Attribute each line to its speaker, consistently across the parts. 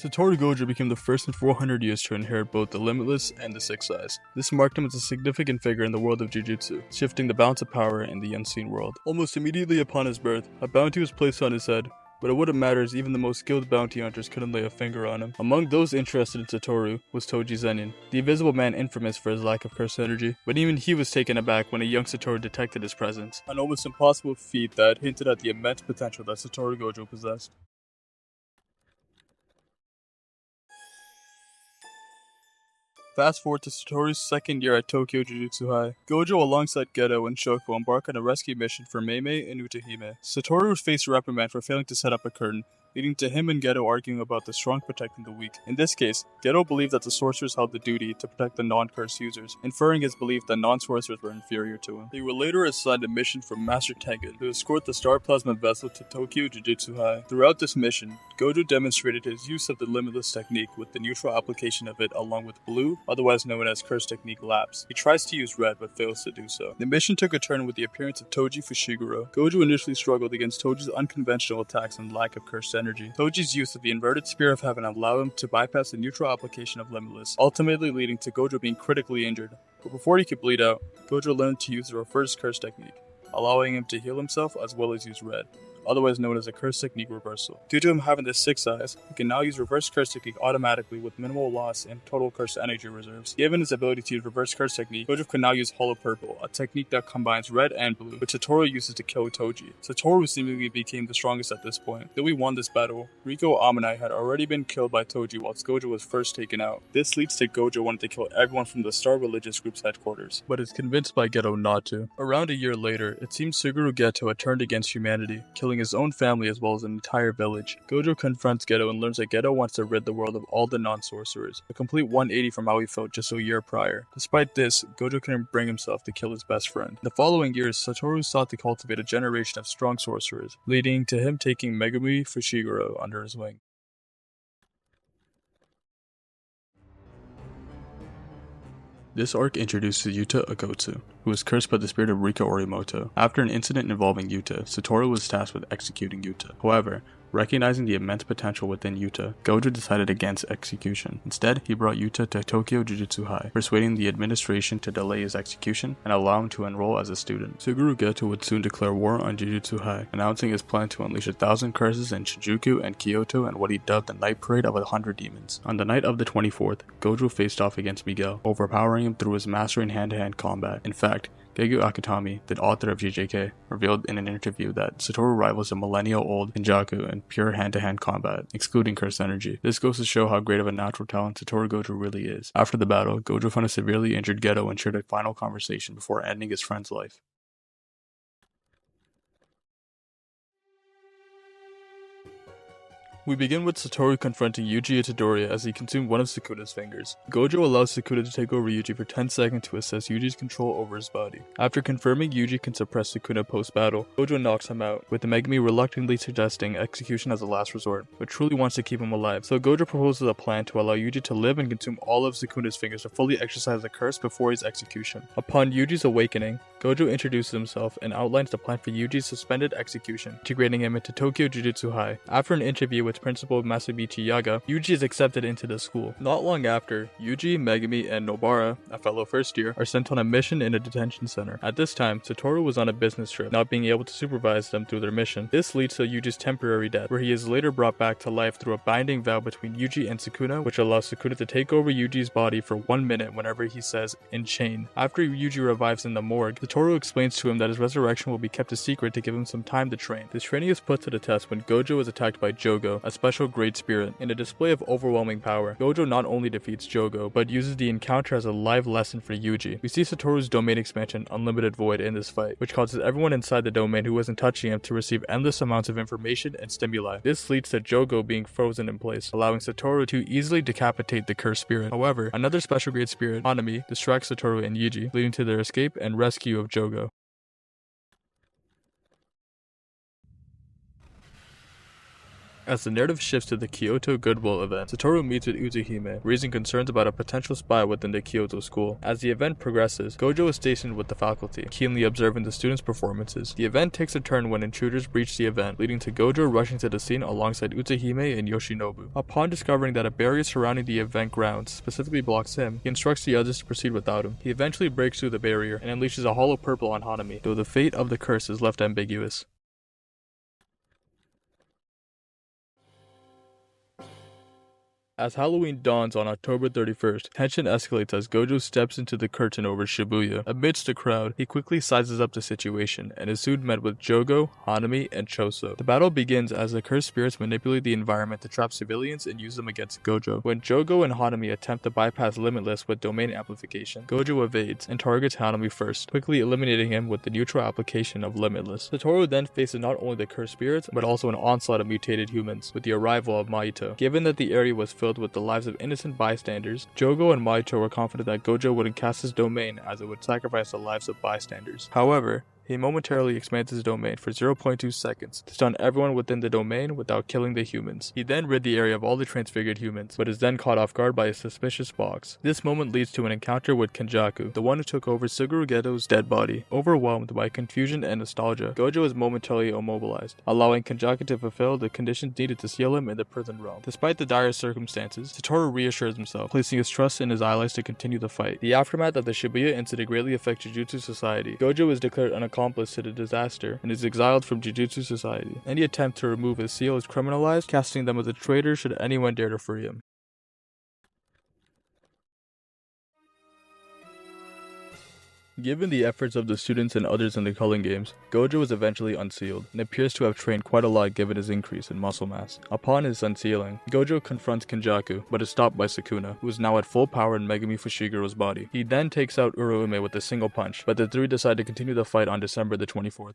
Speaker 1: Satoru Gojo became the first in 400 years to inherit both the Limitless and the Six Eyes. This marked him as a significant figure in the world of Jujutsu, shifting the balance of power in the unseen world. Almost immediately upon his birth, a bounty was placed on his head, but it wouldn't matter as even the most skilled bounty hunters couldn't lay a finger on him. Among those interested in Satoru was Toji Zenin, the invisible man infamous for his lack of curse energy, but even he was taken aback when a young Satoru detected his presence, an almost impossible feat that hinted at the immense potential that Satoru Gojo possessed. Fast forward to Satoru's second year at Tokyo Jujutsu High. Gojo alongside Geto and Shoko embark on a rescue mission for Meimei and Utahime. Satoru faced a reprimand for failing to set up a curtain, leading to him and Geto arguing about the strong protecting the weak. In this case, Geto believed that the sorcerers held the duty to protect the non-cursed users, inferring his belief that non-sorcerers were inferior to him. They were later assigned a mission from Master Tengen to escort the Star Plasma vessel to Tokyo Jujutsu High. Throughout this mission, Gojo demonstrated his use of the Limitless technique with the neutral application of it along with blue, otherwise known as Curse Technique Lapse. He tries to use red but fails to do so. The mission took a turn with the appearance of Toji Fushiguro. Gojo initially struggled against Toji's unconventional attacks and lack of cursed energy. Toji's use of the inverted Spear of Heaven allowed him to bypass the neutral application of Limitless, ultimately leading to Gojo being critically injured. But before he could bleed out, Gojo learned to use the reverse curse technique, allowing him to heal himself as well as use red, otherwise known as a curse technique reversal. Due to him having the Six Eyes, he can now use reverse curse technique automatically with minimal loss in total curse energy reserves. Given his ability to use reverse curse technique, Gojo can now use Hollow Purple, a technique that combines red and blue, which Satoru uses to kill Toji. Satoru seemingly became the strongest at this point. Though he won this battle, Riko Amanai had already been killed by Toji whilst Gojo was first taken out. This leads to Gojo wanting to kill everyone from the Star Religious Group's headquarters, but is convinced by Geto not to. Around a year later, it seems Suguru Geto had turned against humanity, killing his own family as well as an entire village. Gojo confronts Geto and learns that Geto wants to rid the world of all the non-sorcerers, a complete 180 from how he felt just a year prior. Despite this, Gojo couldn't bring himself to kill his best friend. The following years, Satoru sought to cultivate a generation of strong sorcerers, leading to him taking Megumi Fushiguro under his wing. This arc introduces Yuta Agotsu, who was cursed by the spirit of Rika Orimoto. After an incident involving Yuta, Satoru was tasked with executing Yuta. However, recognizing the immense potential within Yuta, Gojo decided against execution. Instead, he brought Yuta to Tokyo Jujutsu High, persuading the administration to delay his execution and allow him to enroll as a student. Suguru Geto would soon declare war on Jujutsu High, announcing his plan to unleash 1,000 curses in Shinjuku and Kyoto and what he dubbed the Night Parade of 100 Demons. On the night of the 24th, Gojo faced off against Miguel, overpowering him through his mastery in hand-to-hand combat. In fact, Gegu Akutami, the author of JJK, revealed in an interview that Satoru rivals a millennial-old Kenjaku in pure hand-to-hand combat, excluding curse energy. This goes to show how great of a natural talent Satoru Gojo really is. After the battle, Gojo found a severely injured Geto and shared a final conversation before ending his friend's life. We begin with Satoru confronting Yuji Itadori as he consumed one of Sukuna's fingers. Gojo allows Sukuna to take over Yuji for 10 seconds to assess Yuji's control over his body. After confirming Yuji can suppress Sukuna post-battle, Gojo knocks him out, with the Megumi reluctantly suggesting execution as a last resort, but truly wants to keep him alive. So Gojo proposes a plan to allow Yuji to live and consume all of Sukuna's fingers to fully exercise the curse before his execution. Upon Yuji's awakening, Gojo introduces himself and outlines the plan for Yuji's suspended execution, integrating him into Tokyo Jujutsu High. After an interview with Principal Masamichi Yaga, Yuji is accepted into the school. Not long after, Yuji, Megumi, and Nobara, a fellow first year, are sent on a mission in a detention center. At this time, Satoru was on a business trip, not being able to supervise them through their mission. This leads to Yuji's temporary death, where he is later brought back to life through a binding vow between Yuji and Sukuna, which allows Sukuna to take over Yuji's body for 1 minute whenever he says, "in chain." After Yuji revives in the morgue, Satoru explains to him that his resurrection will be kept a secret to give him some time to train. This training is put to the test when Gojo is attacked by Jogo, a special great spirit. In a display of overwhelming power, Gojo not only defeats Jogo, but uses the encounter as a live lesson for Yuji. We see Satoru's domain expansion, Unlimited Void, in this fight, which causes everyone inside the domain who wasn't touching him to receive endless amounts of information and stimuli. This leads to Jogo being frozen in place, allowing Satoru to easily decapitate the cursed spirit. However, another special great spirit, Hanami, distracts Satoru and Yuji, leading to their escape and rescue of Jogo. As the narrative shifts to the Kyoto Goodwill event, Satoru meets with Utahime, raising concerns about a potential spy within the Kyoto school. As the event progresses, Gojo is stationed with the faculty, keenly observing the students' performances. The event takes a turn when intruders breach the event, leading to Gojo rushing to the scene alongside Utahime and Yoshinobu. Upon discovering that a barrier surrounding the event grounds specifically blocks him, he instructs the others to proceed without him. He eventually breaks through the barrier and unleashes a hollow purple on Hanami, though the fate of the curse is left ambiguous. As Halloween dawns on October 31st, tension escalates as Gojo steps into the curtain over Shibuya. Amidst the crowd, he quickly sizes up the situation and is soon met with Jogo, Hanami, and Choso. The battle begins as the cursed spirits manipulate the environment to trap civilians and use them against Gojo. When Jogo and Hanami attempt to bypass Limitless with domain amplification, Gojo evades and targets Hanami first, quickly eliminating him with the neutral application of Limitless. Satoru then faces not only the cursed spirits, but also an onslaught of mutated humans, with the arrival of Maito. Given that the area was filled with the lives of innocent bystanders, Jogo and Maito were confident that Gojo wouldn't cast his domain as it would sacrifice the lives of bystanders. However, he momentarily expands his domain for 0.2 seconds to stun everyone within the domain without killing the humans. He then rid the area of all the transfigured humans, but is then caught off guard by a suspicious box. This moment leads to an encounter with Kenjaku, the one who took over Suguru Geto's dead body. Overwhelmed by confusion and nostalgia, Gojo is momentarily immobilized, allowing Kenjaku to fulfill the conditions needed to seal him in the prison realm. Despite the dire circumstances, Satoru reassures himself, placing his trust in his allies to continue the fight. The aftermath of the Shibuya incident greatly affects Jujutsu Society. Gojo is declared accomplice to the disaster and is exiled from Jujutsu Society. Any attempt to remove his seal is criminalized, casting them as a traitor should anyone dare to free him. Given the efforts of the students and others in the culling games, Gojo was eventually unsealed, and appears to have trained quite a lot given his increase in muscle mass. Upon his unsealing, Gojo confronts Kenjaku, but is stopped by Sukuna, who is now at full power in Megumi Fushigero's body. He then takes out Uruume with a single punch, but the three decide to continue the fight on December the 24th.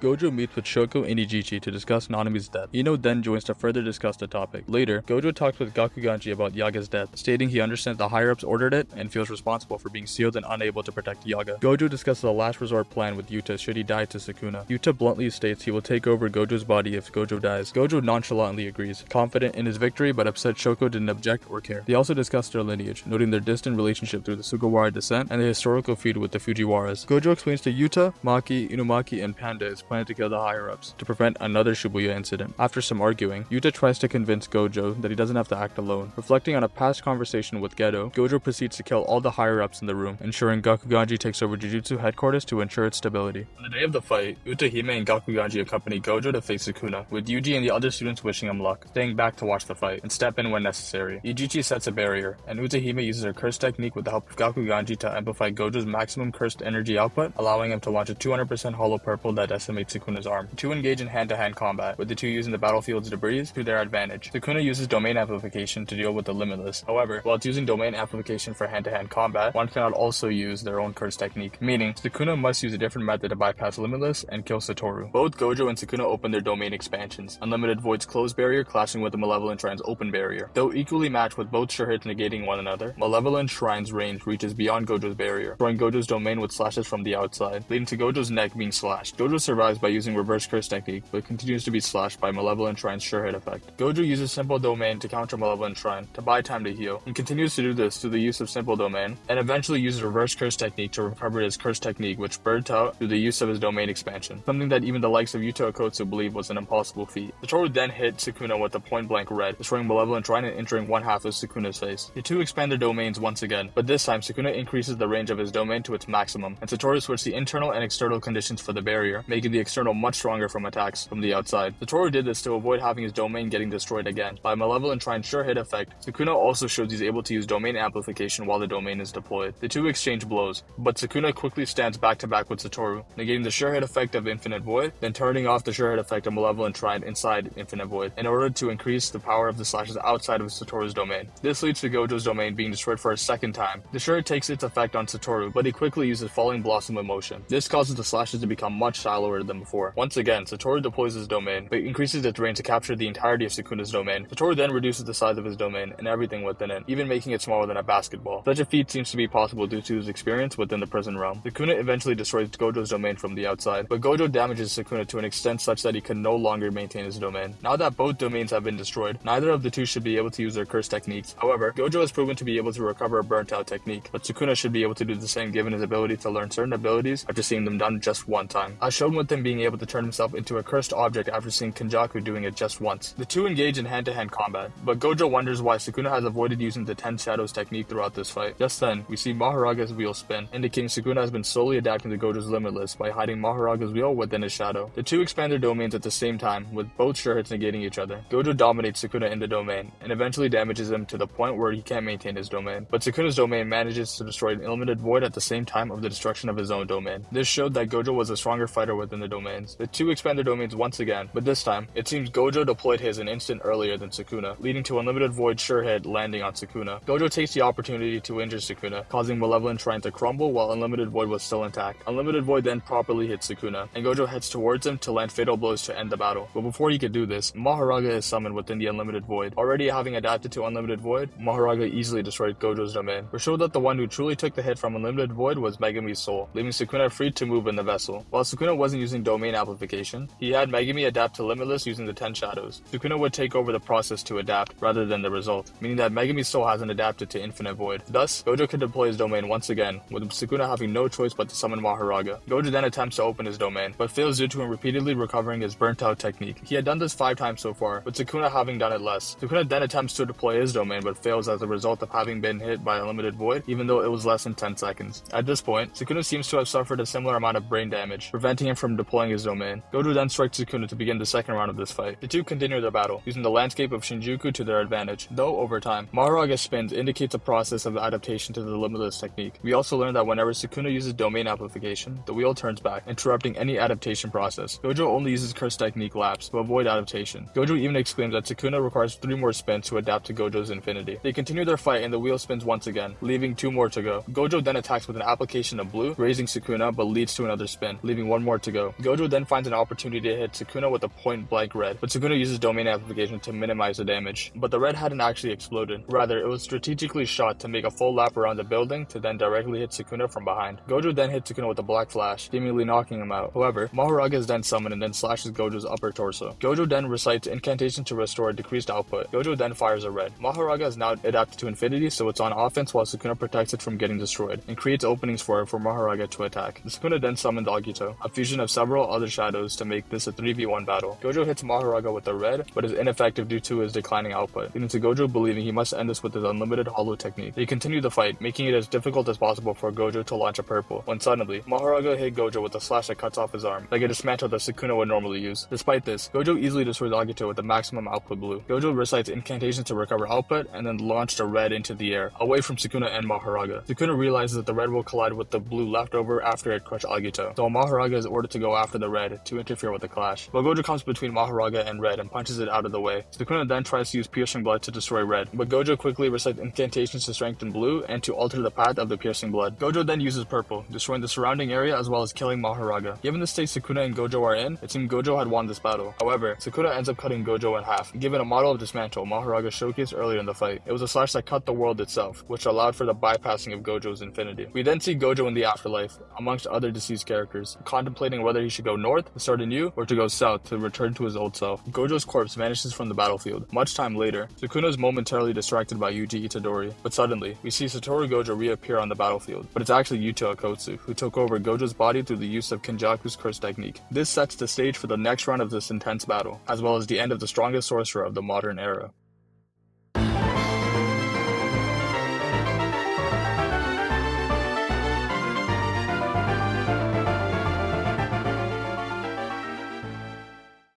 Speaker 1: Gojo meets with Shoko and Ijichi to discuss Nanami's death. Ino then joins to further discuss the topic. Later, Gojo talks with Gakuganji about Yaga's death, stating he understands the higher-ups ordered it and feels responsible for being sealed and unable to protect Yaga. Gojo discusses a last resort plan with Yuta should he die to Sukuna. Yuta bluntly states he will take over Gojo's body if Gojo dies. Gojo nonchalantly agrees, confident in his victory but upset Shoko didn't object or care. They also discuss their lineage, noting their distant relationship through the Sugawara descent and the historical feud with the Fujiwaras. Gojo explains to Yuta, Maki, Inumaki, and Panda is planning to kill the higher-ups to prevent another Shibuya incident. After some arguing, Yuta tries to convince Gojo that he doesn't have to act alone. Reflecting on a past conversation with Geto, Gojo proceeds to kill all the higher-ups in the room, ensuring Gakuganji takes over Jujutsu headquarters to ensure its stability. On the day of the fight, Utahime and Gakuganji accompany Gojo to face Sukuna, with Yuji and the other students wishing him luck, staying back to watch the fight, and step in when necessary. Ijichi sets a barrier, and Utahime uses her curse technique with the help of Gakuganji to amplify Gojo's maximum cursed energy output, allowing him to launch a 200% hollow purple that decimates Sukuna's arm. The two engage in hand-to-hand combat, with the two using the battlefield's debris to their advantage. Sukuna uses domain amplification to deal with the Limitless. However, while it's using domain amplification for hand-to-hand combat, one cannot also use their own curse technique, meaning Sukuna must use a different method to bypass Limitless and kill Satoru. Both Gojo and Sukuna open their domain expansions, Unlimited Void's closed barrier clashing with the Malevolent Shrine's open barrier. Though equally matched with both sure hits negating one another, Malevolent Shrine's range reaches beyond Gojo's barrier, throwing Gojo's domain with slashes from the outside, leading to Gojo's neck being slashed. Gojo survives by using reverse curse technique, but continues to be slashed by Malevolent Shrine's sure hit effect. Gojo uses Simple Domain to counter Malevolent Shrine, to buy time to heal, and continues to do this through the use of Simple Domain, and eventually uses Reverse Curse Technique to recover his Curse Technique, which burnt out through the use of his domain expansion, something that even the likes of Yuta Okotsu believed was an impossible feat. Satoru then hit Sukuna with a point-blank red, destroying Malevolent Shrine and entering one half of Sukuna's face. The two expand their domains once again, but this time Sukuna increases the range of his domain to its maximum, and Satoru switched the internal and external conditions for the barrier, making the external much stronger from attacks from the outside. Satoru did this to avoid having his domain getting destroyed again. By Malevolent Shrine sure hit effect, Sukuna also shows he's able to use domain amplification while the domain is deployed. The two exchange blows, but Sukuna quickly stands back to back with Satoru, negating the sure hit effect of Infinite Void, then turning off the sure hit effect of Malevolent Shrine inside Infinite Void, in order to increase the power of the slashes outside of Satoru's domain. This leads to Gojo's domain being destroyed for a second time. The sure hit takes its effect on Satoru, but he quickly uses Falling Blossom Emotion. This causes the slashes to become much shallower harder than before. Once again, Satoru deploys his domain, but increases its range to capture the entirety of Sukuna's domain. Satoru then reduces the size of his domain and everything within it, even making it smaller than a basketball. Such a feat seems to be possible due to his experience within the prison realm. Sukuna eventually destroys Gojo's domain from the outside, but Gojo damages Sukuna to an extent such that he can no longer maintain his domain. Now that both domains have been destroyed, neither of the two should be able to use their curse techniques. However, Gojo has proven to be able to recover a burnt out technique, but Sukuna should be able to do the same given his ability to learn certain abilities after seeing them done just one time, as shown with him being able to turn himself into a cursed object after seeing Kenjaku doing it just once. The two engage in hand-to-hand combat, but Gojo wonders why Sukuna has avoided using the 10 Shadows technique throughout this fight. Just then, we see Maharaga's wheel spin, indicating Sukuna has been slowly adapting to Gojo's Limitless by hiding Maharaga's wheel within his shadow. The two expand their domains at the same time, with both sure hits negating each other. Gojo dominates Sukuna in the domain, and eventually damages him to the point where he can't maintain his domain. But Sukuna's domain manages to destroy an Unlimited Void at the same time of the destruction of his own domain. This showed that Gojo was a stronger fighter within the domains. The two expand their domains once again, but this time, it seems Gojo deployed his an instant earlier than Sukuna, leading to Unlimited Void sure hit landing on Sukuna. Gojo takes the opportunity to injure Sukuna, causing Malevolent Shrine to crumble while Unlimited Void was still intact. Unlimited Void then properly hits Sukuna, and Gojo heads towards him to land fatal blows to end the battle. But before he could do this, Maharaga is summoned within the Unlimited Void. Already having adapted to Unlimited Void, Maharaga easily destroyed Gojo's domain. We showed that the one who truly took the hit from Unlimited Void was Megami's soul, leaving Sukuna free to move in the vessel. While Sukuna wasn't using domain amplification, he had Megami adapt to Limitless using the 10 Shadows. Sukuna would take over the process to adapt, rather than the result, meaning that Megami's soul hasn't adapted to Infinite Void. Thus, Gojo could deploy his domain once again, with Sukuna having no choice but to summon Maharaga. Gojo then attempts to open his domain, but fails due to him repeatedly recovering his burnt out technique. He had done this 5 times so far, with Sukuna having done it less. Sukuna then attempts to deploy his domain, but fails as a result of having been hit by Unlimited Void, even though it was less than 10 seconds. At this point, Sukuna seems to have suffered a similar amount of brain damage, preventing him from deploying his domain. Gojo then strikes Sukuna to begin the second round of this fight. The two continue their battle, using the landscape of Shinjuku to their advantage, though over time. Maharaga's spins indicates a process of adaptation to the Limitless technique. We also learned that whenever Sukuna uses domain amplification, the wheel turns back, interrupting any adaptation process. Gojo only uses curse technique lapse to avoid adaptation. Gojo even exclaims that Sukuna requires 3 more spins to adapt to Gojo's infinity. They continue their fight and the wheel spins once again, leaving 2 more to go. Gojo then attacks with an application of blue, raising Sukuna, but leads to another spin, leaving 1 more to go. Gojo then finds an opportunity to hit Sukuna with a point blank red, but Sukuna uses domain amplification to minimize the damage. But the red hadn't actually exploded. Rather, it was strategically shot to make a full lap around the building to then directly hit Sukuna from behind. Gojo then hits Sukuna with a black flash, seemingly knocking him out. However, Maharaga is then summoned and then slashes Gojo's upper torso. Gojo then recites incantation to restore a decreased output. Gojo then fires a red. Maharaga is now adapted to infinity, so it's on offense while Sukuna protects it from getting destroyed, and creates openings for Maharaga to attack. Sukuna then summons Agito, a fusion of several other shadows to make this a 3v1 battle. Gojo hits Maharaga with a red, but is ineffective due to his declining output, leading to Gojo believing he must end this with his unlimited hollow technique. They continue the fight, making it as difficult as possible for Gojo to launch a purple, when suddenly, Maharaga hit Gojo with a slash that cuts off his arm, like a dismantle that Sukuna would normally use. Despite this, Gojo easily destroys Agito with the maximum output blue. Gojo recites incantations to recover output, and then launched a red into the air, away from Sukuna and Maharaga. Sukuna realizes that the red will collide with the blue left over after it crushed Agito, so Maharaga is ordered to go after the red to interfere with the clash. But Gojo comes between Maharaga and red and punches it out of the way. Sukuna then tries to use Piercing Blood to destroy red, but Gojo quickly recites incantations to strengthen blue and to alter the path of the Piercing Blood. Gojo then uses purple, destroying the surrounding area as well as killing Maharaga. Given the state Sukuna and Gojo are in, it seemed Gojo had won this battle. However, Sukuna ends up cutting Gojo in half, given a model of dismantle Maharaga showcased earlier in the fight. It was a slash that cut the world itself, which allowed for the bypassing of Gojo's infinity. We then see Gojo in the afterlife, amongst other deceased characters, contemplating whether he should go north to start anew or to go south to return to his old self. Gojo's corpse vanishes from the battlefield. Much time later, Sukuna is momentarily distracted by Yuji Itadori, but suddenly, we see Satoru Gojo reappear on the battlefield, but it's actually Yuto Akotsu, who took over Gojo's body through the use of Kenjaku's curse technique. This sets the stage for the next round of this intense battle, as well as the end of the strongest sorcerer of the modern era.